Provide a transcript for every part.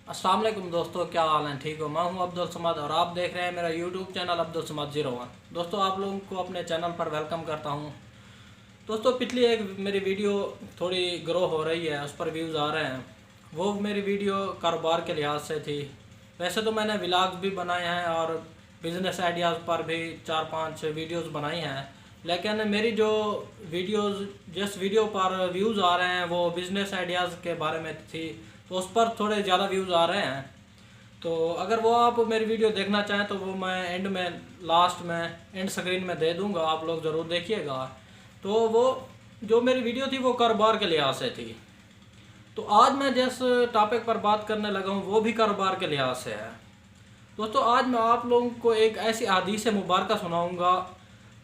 अस्सलाम वालेकुम दोस्तों, क्या हाल हैं? ठीक हो? मैं हूं अब्दुल समद और आप देख रहे हैं मेरा यूट्यूब चैनल अब्दुल समद 01। दोस्तों, आप लोगों को अपने चैनल पर वेलकम करता हूं। दोस्तों, पिछली एक मेरी वीडियो थोड़ी ग्रो हो रही है, उस पर व्यूज़ आ रहे हैं। वो मेरी वीडियो कारोबार के लिहाज से थी। वैसे तो मैंने व्लॉग्स भी बनाए हैं और बिज़नेस आइडियाज़ पर भी 4-5 वीडियोज़ बनाई हैं, लेकिन मेरी जो वीडियोज़ जिस वीडियो पर व्यूज़ आ रहे हैं वो बिज़नेस आइडियाज़ के बारे में थी, तो उस पर थोड़े ज़्यादा व्यूज़ आ रहे हैं। तो अगर वो आप मेरी वीडियो देखना चाहें तो वो मैं एंड में लास्ट में एंड स्क्रीन में दे दूंगा, आप लोग ज़रूर देखिएगा। तो वो जो मेरी वीडियो थी वो कारोबार के लिहाज से थी। तो आज मैं जिस टॉपिक पर बात करने लगा हूँ वो भी कारोबार के लिहाज से है। दोस्तों, आज मैं आप लोगों को एक ऐसी हदीस मुबारका सुनाऊंगा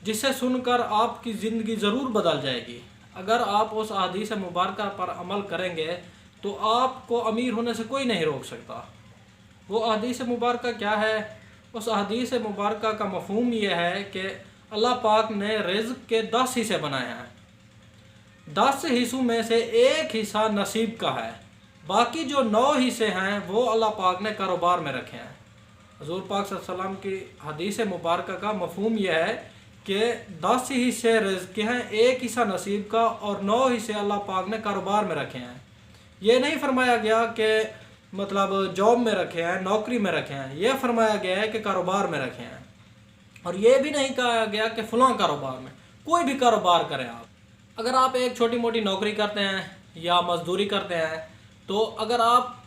जिसे सुनकर आपकी ज़िंदगी ज़रूर बदल जाएगी। अगर आप उस हदीस मुबारका पर अमल करेंगे तो आपको अमीर होने से कोई नहीं रोक सकता। वो हदीस मुबारका क्या है? उस हदीस मुबारका का मफ़हूम ये है कि अल्लाह पाक ने रिज़्क़ के 10 हिस्से बनाए हैं। 10 हिस्सों में से एक हिस्सा नसीब का है, बाकी जो 9 हिस्से हैं वो अल्लाह पाक ने कारोबार में रखे हैं। हज़ूर पाक सल्लल्लाहु अलैहि वसल्लम की हदीस मुबारका का मफ़हूम यह है कि 10 हिस्से रिज़्क़ के हैं, एक हिस्सा नसीब का और 9 हिस्से अल्लाह पाक ने कारोबार में रखे हैं। ये नहीं फरमाया गया कि मतलब जॉब में रखे हैं, नौकरी में रखे हैं। यह फरमाया गया है कि कारोबार में रखे हैं। और ये भी नहीं कहा गया कि फ़लाँ कारोबार में, कोई भी कारोबार करें आप। अगर आप एक छोटी मोटी नौकरी करते हैं या मज़दूरी करते हैं, तो अगर आप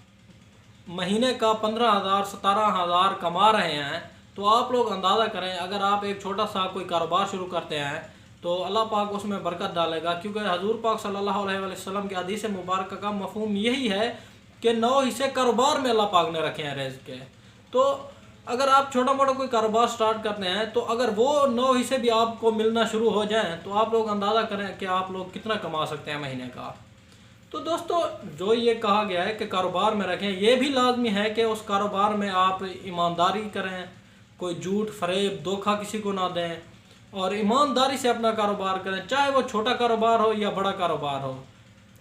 महीने का 15,000-17,000 कमा रहे हैं तो आप लोग अंदाज़ा करें, अगर आप एक छोटा सा कोई कारोबार शुरू करते हैं तो अल्लाह पाक उसमें बरकत डालेगा। क्योंकि हज़ूर पाक सल्लल्लाहु अलैहि वसल्लम की हदीस मुबारक का मफ़हूम यही है कि 9 हिस्से कारोबार में अल्लाह पाक ने रखे हैं रिज़्क़ के। तो अगर आप छोटा मोटा कोई कारोबार स्टार्ट करते हैं तो अगर वो 9 हिस्से भी आपको मिलना शुरू हो जाएं तो आप लोग अंदाज़ा करें कि आप लोग कितना कमा सकते हैं महीने का। तो दोस्तों, जो ये कहा गया है कि कारोबार में रखें, ये भी लाजमी है कि उस कारोबार में आप ईमानदारी करें, कोई झूठ फरेब धोखा किसी को ना दें और ईमानदारी से अपना कारोबार करें, चाहे वो छोटा कारोबार हो या बड़ा कारोबार हो।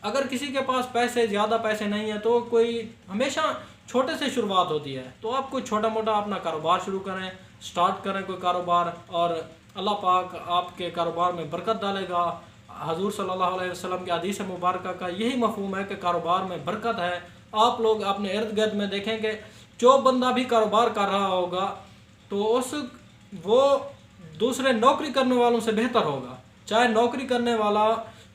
अगर किसी के पास ज़्यादा पैसे नहीं है तो कोई हमेशा छोटे से शुरुआत होती है, तो आप कोई छोटा मोटा अपना कारोबार शुरू करें, स्टार्ट करें कोई कारोबार, और अल्लाह पाक आपके कारोबार में बरकत डालेगा। हजूर सल्लल्लाहु अलैहि वसल्लम की हदीस मुबारका का यही मफ़हूम है कि कारोबार में बरकत है। आप लोग अपने इर्द गिर्द में देखेंगे, जो बंदा भी कारोबार कर रहा होगा तो वो दूसरे नौकरी करने वालों से बेहतर होगा। चाहे नौकरी करने वाला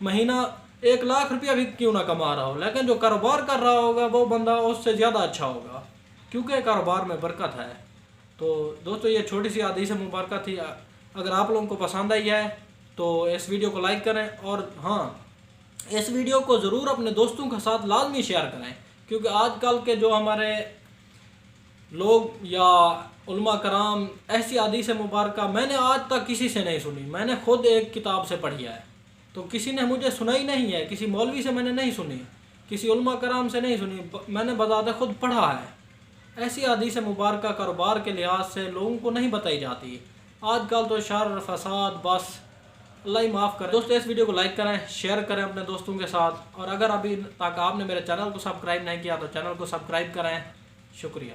महीना 1 लाख रुपया भी क्यों ना कमा रहा हो, लेकिन जो कारोबार कर रहा होगा वो बंदा उससे ज़्यादा अच्छा होगा, क्योंकि कारोबार में बरकत है। तो दोस्तों, ये छोटी सी हदीस मुबारक थी। अगर आप लोगों को पसंद आई है तो इस वीडियो को लाइक करें और हाँ, इस वीडियो को ज़रूर अपने दोस्तों के साथ लाजमी शेयर करें, क्योंकि आजकल के जो हमारे लोग या उलमा कराम ऐसी हदीस मुबारका मैंने आज तक किसी से नहीं सुनी। मैंने खुद एक किताब से पढ़ी है, तो किसी ने मुझे सुनाई नहीं है, किसी मौलवी से मैंने नहीं सुनी, किसी उलमा कराम से नहीं सुनी, मैंने बज़ाते खुद पढ़ा है। ऐसी हदीस मुबारका कारोबार के लिहाज से लोगों को नहीं बताई जाती। आजकल तो शर फसाद, बस अल्लाह ही माफ़ करे। दोस्तों, इस वीडियो को लाइक करें, शेयर करें अपने दोस्तों के साथ, और अगर अभी तक आपने मेरे चैनल को सब्सक्राइब नहीं किया तो चैनल को सब्सक्राइब करें। शुक्रिया।